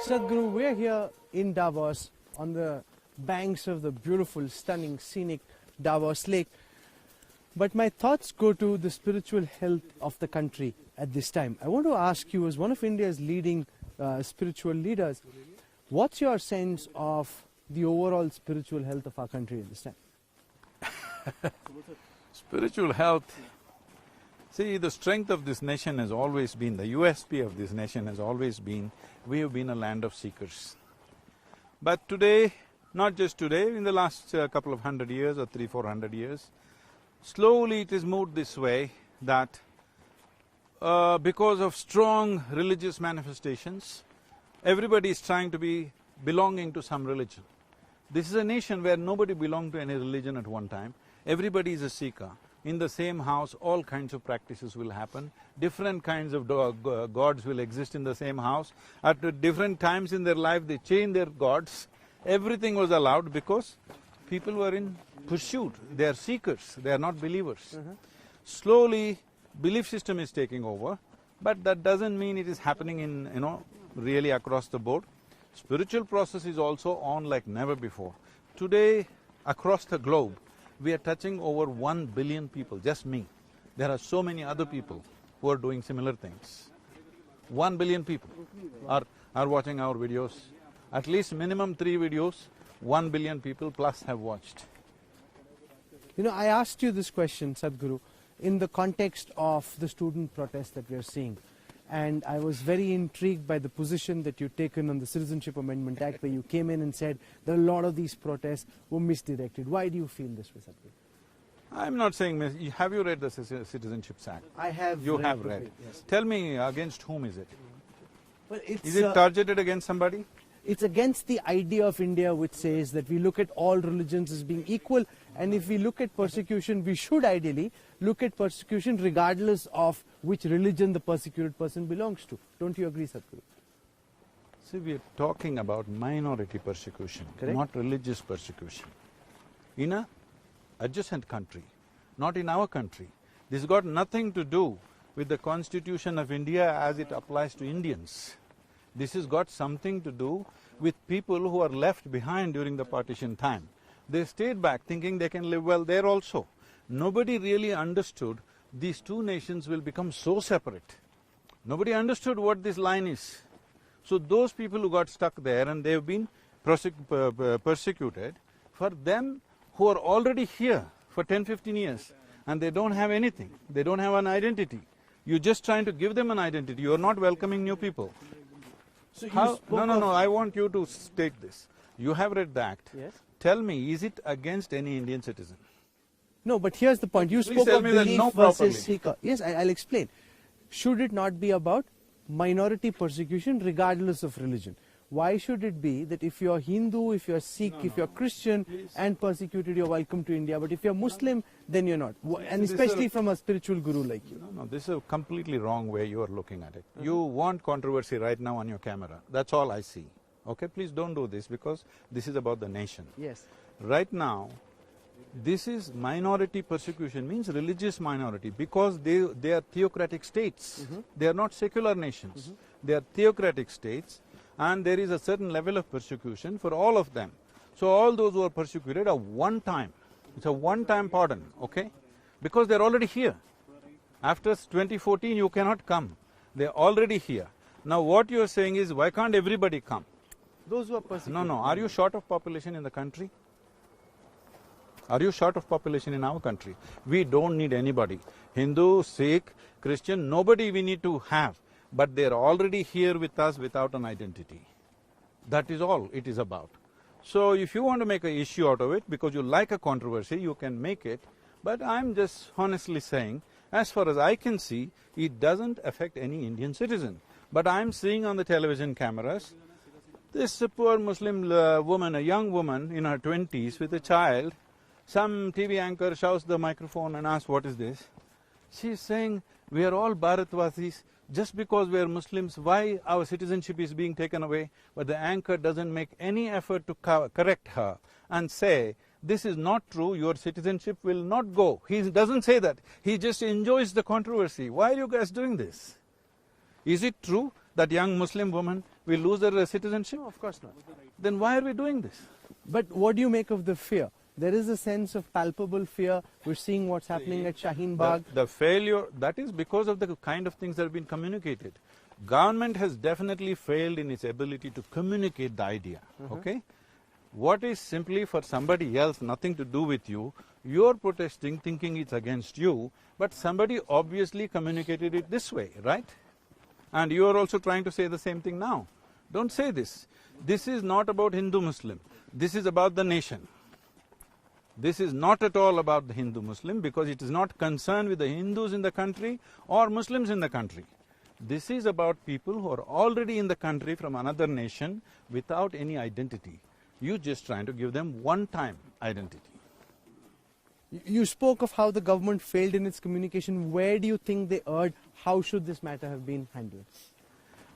Sadhguru, we're here in Davos on the banks of the beautiful, stunning, scenic Davos Lake. But my thoughts go to the spiritual health of the country at this time. I want to ask you, as one of India's leading spiritual leaders, what's your sense of the overall spiritual health of our country at this time? Spiritual health… See, the strength of this nation has always been, the USP of this nation has always been, we have been a land of seekers. But today, not just today, in the last couple of 100 years or 300-400 years, slowly it is moved this way that because of strong religious manifestations, everybody is trying to be belonging to some religion. This is a nation where nobody belonged to any religion at one time. Everybody is a seeker. In the same house, all kinds of practices will happen. Different kinds of gods will exist in the same house. At different times in their life, they change their gods. Everything was allowed because people were in pursuit. They are seekers, they are not believers. Slowly, belief system is taking over, but that doesn't mean it is happening in, really across the board. Spiritual process is also on like never before. Today, across the globe, we are touching over 1 billion people, just me. There are so many other people who are doing similar things. 1 billion people are watching our videos. At least minimum 3 videos, 1 billion people plus have watched. I asked you this question, Sadhguru, in the context of the student protest that we are seeing. And I was very intrigued by the position that you've taken on the Citizenship Amendment Act, where you came in and said that a lot of these protests were misdirected. Why do you feel this way, Sadhguru? I'm not saying… Have you read the Citizenship Act? I have. You have read. Yes. Tell me, against whom is it? Well, is it targeted against somebody? It's against the idea of India which says that we look at all religions as being equal, and if we look at persecution, we should ideally look at persecution regardless of which religion the persecuted person belongs to. Don't you agree, Sadhguru? See, we are talking about minority persecution, correct, not religious persecution. In a adjacent country, not in our country. This has got nothing to do with the Constitution of India as it applies to Indians. This has got something to do with people who are left behind during the partition time. They stayed back thinking they can live well there also. Nobody really understood these two nations will become so separate. Nobody understood what this line is. So those people who got stuck there and they've been persecuted, for them who are already here for 10-15 years and they don't have anything, they don't have an identity, you're just trying to give them an identity, you're not welcoming new people. So No, I want you to state this. You have read the Act. Yes. Tell me, is it against any Indian citizen? No, but here's the point. You Please spoke tell of me that belief no versus properly. seeker. Yes, I'll explain. Should it not be about minority persecution regardless of religion? Why should it be that if you're Hindu, if you're Sikh, if you're Christian and persecuted, you're welcome to India, but if you're Muslim, then you're not? And especially from a spiritual guru like you. No, this is a completely wrong way you are looking at it. You want controversy right now on your camera, that's all I see. Okay, please don't do this because this is about the nation. Yes. Right now, this is minority persecution, means religious minority, because they are theocratic states. They are not secular nations. They are theocratic states, and there is a certain level of persecution for all of them. So all those who are persecuted are one time. It's a one-time pardon, okay? Because they're already here. After 2014, you cannot come. They're already here. Now what you're saying is, why can't everybody come? Those who are persecuted. No, are you short of population in the country? Are you short of population in our country? We don't need anybody. Hindu, Sikh, Christian, nobody we need to have. But they're already here with us without an identity. That is all it is about. So if you want to make an issue out of it, because you like a controversy, you can make it. But I'm just honestly saying, as far as I can see, it doesn't affect any Indian citizen. But I'm seeing on the television cameras, this poor Muslim woman, a young woman in her 20s with a child, some TV anchor shows the microphone and asks, what is this? She's saying, we are all Bharatvasis, just because we are Muslims, why our citizenship is being taken away? But the anchor doesn't make any effort to correct her and say, this is not true, your citizenship will not go. He doesn't say that, he just enjoys the controversy. Why are you guys doing this? Is it true that young Muslim woman will lose her citizenship? No, of course not. Then why are we doing this? But what do you make of the fear? There is a sense of palpable fear. We're seeing what's happening at Shaheen Bagh. The failure, that is because of the kind of things that have been communicated. Government has definitely failed in its ability to communicate the idea, okay? What is simply for somebody else, nothing to do with you, you're protesting thinking it's against you, but somebody obviously communicated it this way, right? And you are also trying to say the same thing now. Don't say this. This is not about Hindu-Muslim. This is about the nation. This is not at all about the Hindu-Muslim because it is not concerned with the Hindus in the country or Muslims in the country. This is about people who are already in the country from another nation without any identity. You're just trying to give them one-time identity. You spoke of how the government failed in its communication. Where do you think they erred? How should this matter have been handled?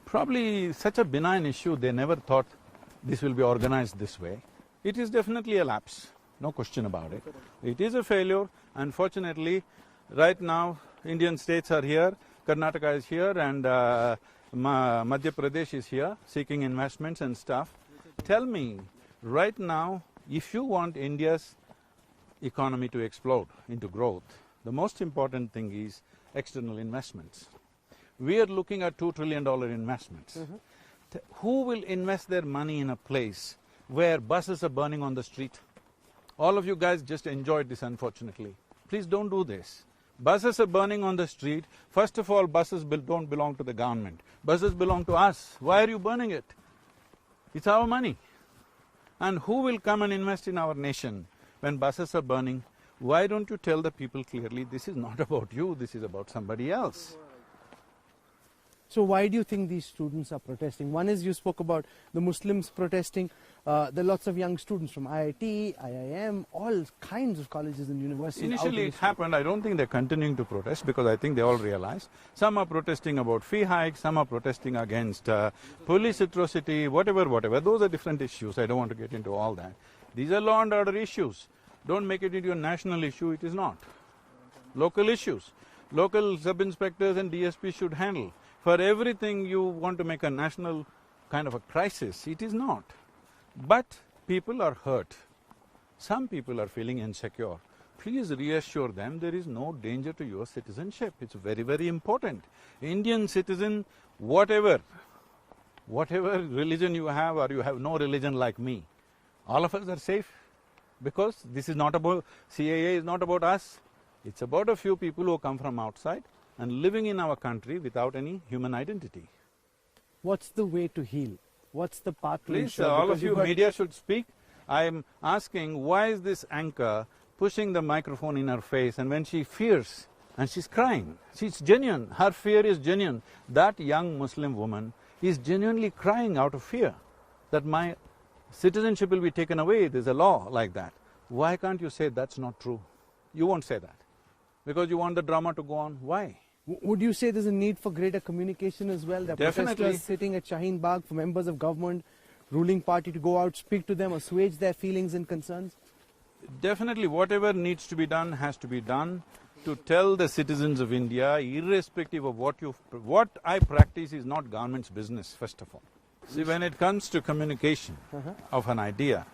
Probably such a benign issue, they never thought this will be organized this way. It is definitely a lapse, no question about it. It is a failure. Unfortunately, right now, Indian states are here, Karnataka is here, and Madhya Pradesh is here, seeking investments and stuff. Tell me, right now, if you want India's economy to explode into growth, the most important thing is external investments. We are looking at $2 trillion investments. Who will invest their money in a place where buses are burning on the street? All of you guys just enjoyed this, unfortunately. Please don't do this. Buses are burning on the street. First of all, buses don't belong to the government. Buses belong to us. Why are you burning it? It's our money. And who will come and invest in our nation when buses are burning? Why don't you tell the people clearly, this is not about you, this is about somebody else? So why do you think these students are protesting? One is you spoke about the Muslims protesting. There are lots of young students from IIT, IIM, all kinds of colleges and universities. Initially it happened, I don't think they're continuing to protest because I think they all realize. Some are protesting about fee hikes, some are protesting against police atrocity, whatever. Those are different issues, I don't want to get into all that. These are law and order issues. Don't make it into a national issue, it is not. Local issues. Local sub-inspectors and DSPs should handle. For everything you want to make a national kind of a crisis, it is not. But people are hurt. Some people are feeling insecure. Please reassure them there is no danger to your citizenship. It's very, very important. Indian citizen, whatever religion you have or you have no religion like me, all of us are safe because this is not about… CAA is not about us. It's about a few people who come from outside and living in our country without any human identity. What's the way to heal? What's the path to Please, ensure? all of you media should speak. I am asking, why is this anchor pushing the microphone in her face, and when she fears and she's crying, she's genuine, her fear is genuine. That young Muslim woman is genuinely crying out of fear that my citizenship will be taken away, there's a law like that. Why can't you say that's not true? You won't say that because you want the drama to go on. Why? Would you say there's a need for greater communication as well? That Definitely. protesters sitting at Shaheen Bagh, for members of government, ruling party to go out, speak to them, assuage their feelings and concerns? Definitely, whatever needs to be done has to be done to tell the citizens of India, irrespective of what I practice is not government's business, first of all. See, when it comes to communication of an idea,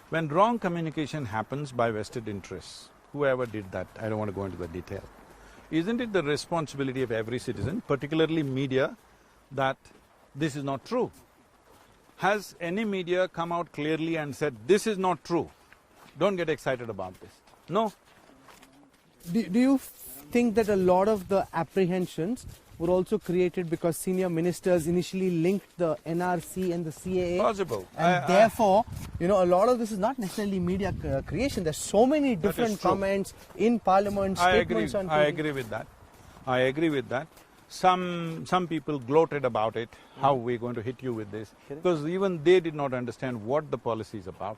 when wrong communication happens by vested interests, whoever did that, I don't want to go into the detail, isn't it the responsibility of every citizen, particularly media, that this is not true? Has any media come out clearly and said, this is not true, don't get excited about this? No. Do you think that a lot of the apprehensions were also created because senior ministers initially linked the NRC and the CAA? Possible. And therefore, a lot of this is not necessarily media creation. There's so many different comments in parliament, statements on TV. I agree with that. I agree with that. Some people gloated about it, how we're going to hit you with this, because even they did not understand what the policy is about,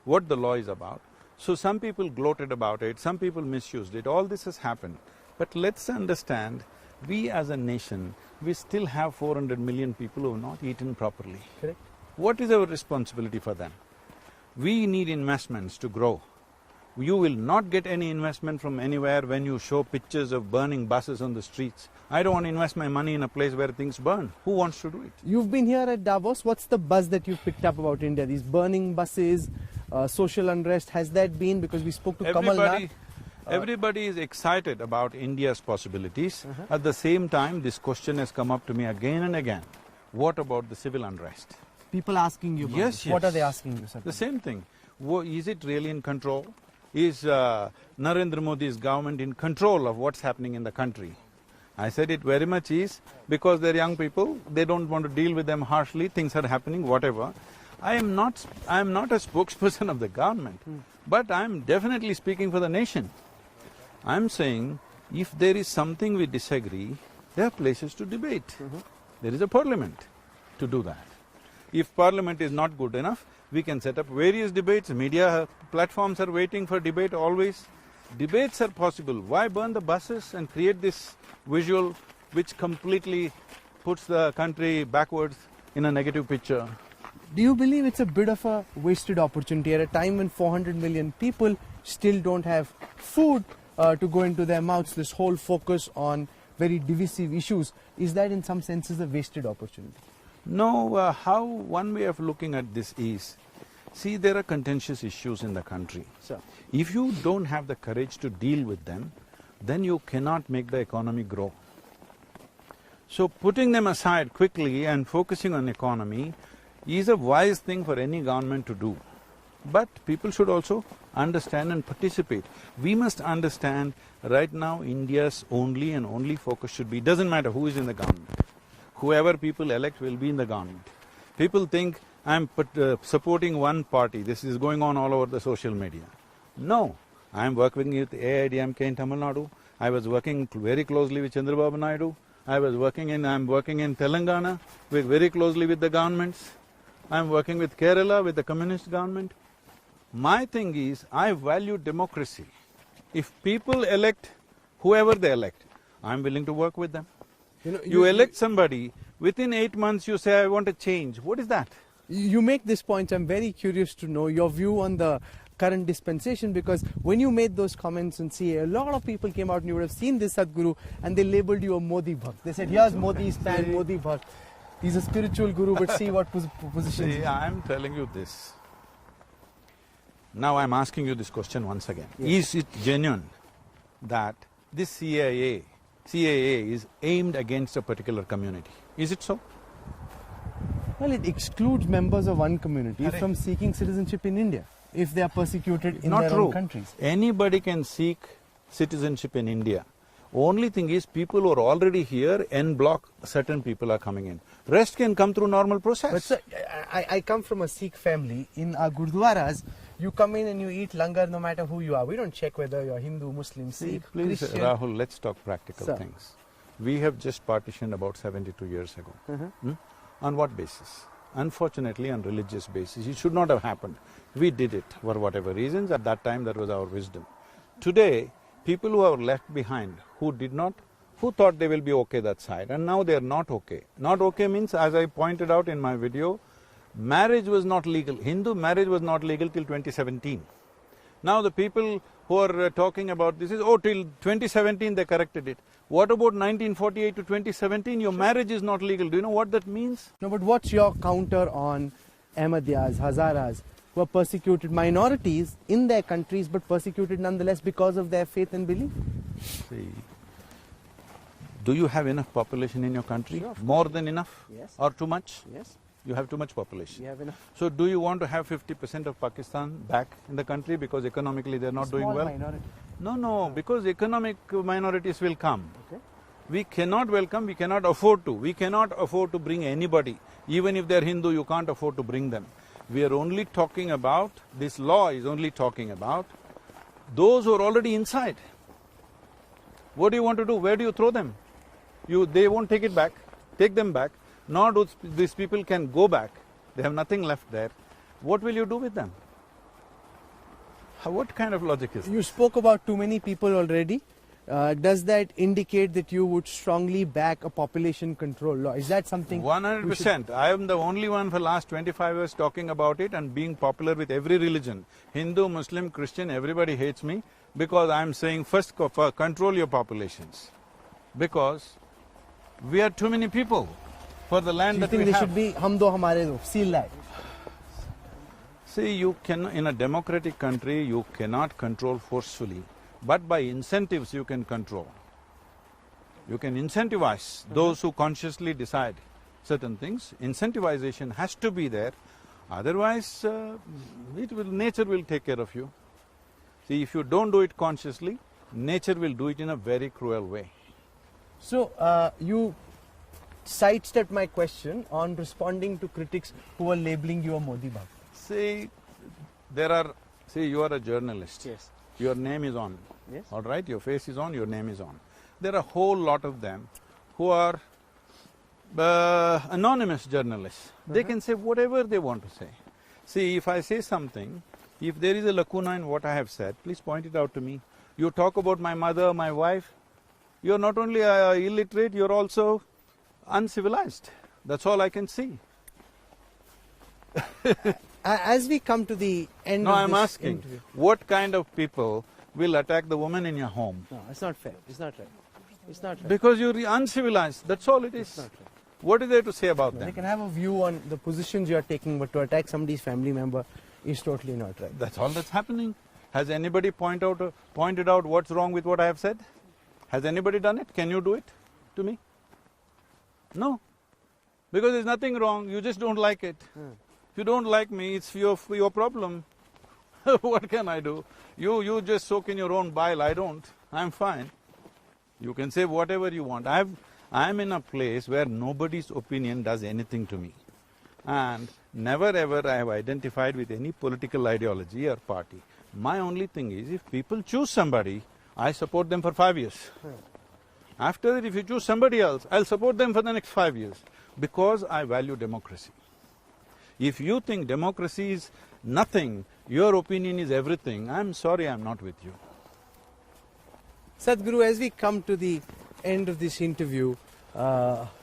what the law is about. So some people gloated about it, some people misused it, all this has happened. But let's understand, we as a nation, we still have 400 million people who have not eaten properly. Correct. What is our responsibility for them? We need investments to grow. You will not get any investment from anywhere when you show pictures of burning buses on the streets. I don't want to invest my money in a place where things burn. Who wants to do it? You've been here at Davos. What's the buzz that you've picked up about India? These burning buses, social unrest, has that been? Because we spoke to Kamal Nath. Everybody is excited about India's possibilities. At the same time, this question has come up to me again and again. What about the civil unrest? People asking you about Yes, this. yes. What are they asking you, sir? The same thing. Is it really in control? Is Narendra Modi's government in control of what's happening in the country? I said it very much is, because they're young people, they don't want to deal with them harshly, things are happening, whatever. I am not a spokesperson of the government, but I'm definitely speaking for the nation. I'm saying, if there is something we disagree, there are places to debate. There is a parliament to do that. If parliament is not good enough, we can set up various debates. Media platforms are waiting for debate always. Debates are possible. Why burn the buses and create this visual which completely puts the country backwards in a negative picture? Do you believe it's a bit of a wasted opportunity at a time when 400 million people still don't have food to go into their mouths? This whole focus on very divisive issues, is that in some senses a wasted opportunity? No, how one way of looking at this is, see, there are contentious issues in the country. Sir. If you don't have the courage to deal with them, then you cannot make the economy grow. So putting them aside quickly and focusing on economy is a wise thing for any government to do. But people should also understand and participate. We must understand right now India's only focus should be, doesn't matter who is in the government. Whoever people elect will be in the government. People think I'm supporting one party, this is going on all over the social media. No, I'm working with AIDMK in Tamil Nadu, I was working very closely with Chandrababu Naidu, I'm working in Telangana very closely with the governments, I'm working with Kerala with the communist government. My thing is, I value democracy. If people elect whoever they elect, I'm willing to work with them. You elect somebody, within 8 months you say, I want a change. What is that? You make this point, I'm very curious to know your view on the current dispensation, because when you made those comments and see, a lot of people came out and you would have seen this Sadhguru and they labelled you a Modi Bhakt. They said, here's Modi's stand, Modi Bhakt. He's a spiritual guru, but see what position. See, I'm telling you this. Now I'm asking you this question once again. Yes. Is it genuine that this CAA is aimed against a particular community? Is it so? Well, it excludes members of one community from seeking citizenship in India if they are persecuted in their own countries. Anybody can seek citizenship in India. Only thing is, people who are already here, en bloc, certain people are coming in. Rest can come through normal process. But sir, I come from a Sikh family. In our gurdwaras, you come in and you eat langar no matter who you are. We don't check whether you're Hindu, Muslim, Sikh, please, Christian. Rahul, let's talk practical Sir. things. We have just partitioned about 72 years ago. On what basis? Unfortunately, on religious basis. It should not have happened. We did it for whatever reasons. At that time, that was our wisdom. Today, people who are left behind, who thought they will be okay that side, and now they are not okay. Not okay means, as I pointed out in my video, marriage was not legal. Hindu marriage was not legal till 2017. Now the people who are talking about this is, oh, till 2017 they corrected it. What about 1948 to 2017? Your marriage is not legal. Do you know what that means? No, but what's your counter on Ahmadiyas, Hazaras, who are persecuted minorities in their countries but persecuted nonetheless because of their faith and belief? See, do you have enough population in your country? Sure. More than enough? Yes. Or too much? Yes. You have too much population. We have enough. So do you want to have 50% of Pakistan back in the country because economically they're not doing well? Minority. No, because economic minorities will come. Okay. We cannot welcome, we cannot afford to. We cannot afford to bring anybody. Even if they're Hindu, you can't afford to bring them. We are only talking about, this law is only talking about those who are already inside. What do you want to do? Where do you throw them? They won't take it back. Take them back. Nor do these people can go back. They have nothing left there. What will you do with them? What kind of logic is this? You spoke about too many people already. does that indicate that you would strongly back a population control law? Is that something? 100%. I am the only one for last 25 years talking about it and being popular with every religion. Hindu, Muslim, Christian, everybody hates me because I am saying first control your populations. Because we are too many people for the land that we have. Do you think they should be hum do hamare do, seal that? See, you can, in a democratic country, you cannot control forcefully, but by incentives you can control. You can incentivize those who consciously decide certain things. Incentivization has to be there, otherwise nature will take care of you. See, if you don't do it consciously, nature will do it in a very cruel way. So, you sidestepped my question on responding to critics who are labeling you a Modi Bhakt. See, you are a journalist. Yes. Your name is on. Yes. All right, your face is on, your name is on. There are a whole lot of them who are anonymous journalists. They can say whatever they want to say. See, if I say something, if there is a lacuna in what I have said, please point it out to me. You talk about my mother, my wife, you're not only illiterate, you're also uncivilized. That's all I can see. As we come to the end No, of I'm this asking, interview. what kind of people will attack the woman in your home? No, it's not fair. It's not right. It's not right. Because you're uncivilized, that's all it is. It's not right. What is there to say about They them? can have a view on the positions you are taking, but to attack somebody's family member is totally not right. That's all that's happening. Has anybody pointed out what's wrong with what I have said? Has anybody done it? Can you do it to me? No. Because there's nothing wrong, you just don't like it. If you don't like me, it's your problem. What can I do? You just soak in your own bile, I don't. I'm fine. You can say whatever you want. I'm in a place where nobody's opinion does anything to me. And never ever I have identified with any political ideology or party. My only thing is, if people choose somebody, I support them for 5 years. After that, if you choose somebody else, I'll support them for the next 5 years. Because I value democracy. If you think democracy is nothing, your opinion is everything, I'm sorry I'm not with you. Sadhguru, as we come to the end of this interview,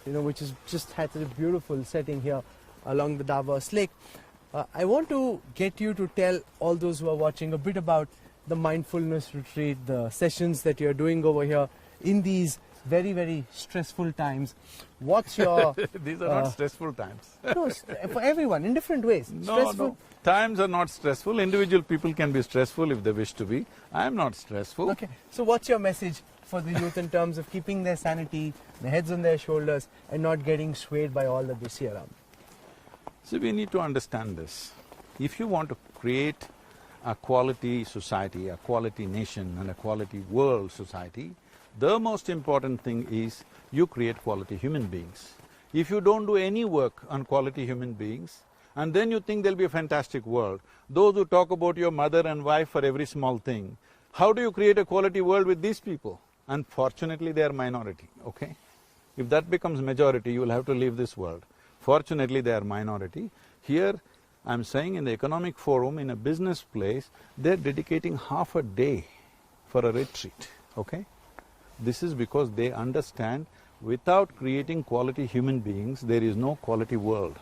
which is just had a beautiful setting here along the Davos Lake, I want to get you to tell all those who are watching a bit about the mindfulness retreat, the sessions that you're doing over here in these very, very stressful times. What's your... These are not stressful times. No, for everyone, in different ways. No. Times are not stressful. Individual people can be stressful if they wish to be. I am not stressful. Okay. So what's your message for the youth in terms of keeping their sanity, their heads on their shoulders, and not getting swayed by all that they see around? So we need to understand this. If you want to create a quality society, a quality nation and a quality world society, the most important thing is you create quality human beings. If you don't do any work on quality human beings, and then you think there'll be a fantastic world, those who talk about your mother and wife for every small thing, how do you create a quality world with these people? Unfortunately, they are minority, okay? If that becomes majority, you will have to leave this world. Fortunately, they are minority. Here, I'm saying in the economic forum, in a business place, they're dedicating half a day for a retreat, okay? This is because they understand without creating quality human beings, there is no quality world.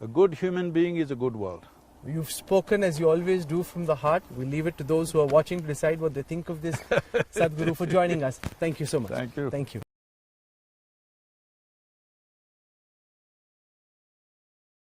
A good human being is a good world. You've spoken as you always do from the heart. We leave it to those who are watching to decide what they think of this. Sadhguru, for joining us. Thank you so much. Thank you. Thank you.